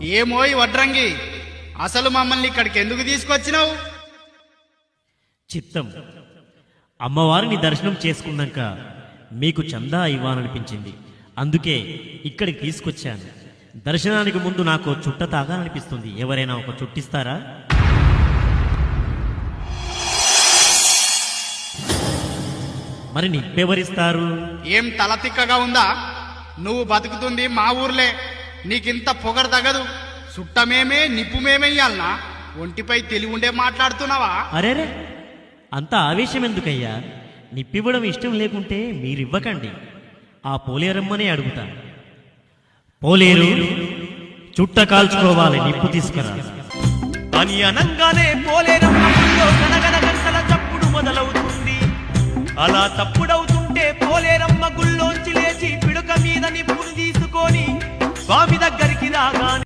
ఏమోయ్ వడ్రంగి, అసలు మమ్మల్ని ఇక్కడికి ఎందుకు తీసుకొచ్చినావు? చిత్తం, అమ్మవారిని దర్శనం చేసుకున్నాక మీకు చందా ఇవ్వాలనిపించింది. అందుకే ఇక్కడికి తీసుకొచ్చాను. దర్శనానికి ముందు నాకు చుట్ట తాగాలనిపిస్తుంది. ఎవరైనా ఒక చుట్టిస్తారా? మరి నిప్పెవరిస్తారు? ఏం తల తిక్కగా ఉందా? నువ్వు బతుకుతుంది మా ఊర్లే, నీకింత పొగరు తగదు. చుట్టమేమే నిప్పుమేమెయ్యాలనా? ఒంటిపై తెలివి ఉండే మాట్లాడుతున్నావా? అరేరే, అంత ఆవేశం ఎందుకయ్యా? నిప్పివ్వడం ఇష్టం లేకుంటే మీరివ్వకండి. ఆ పోలేరమ్మనే అడుగుతా. పోలేరు, చుట్ట కాల్చుకోవాలి, నిప్పు తీసుకురా అని అనంగానే పోలేరమ్మలో గనగన గంటల చప్పుడు మొదలవుతుంది. అలా తప్పుడవుతుంటే పోలేరమ్మ గుళ్ళోంచి లేచి పిడుక మీద నిప్పును తీసుకొని స్వామి దగ్గరికి రాగా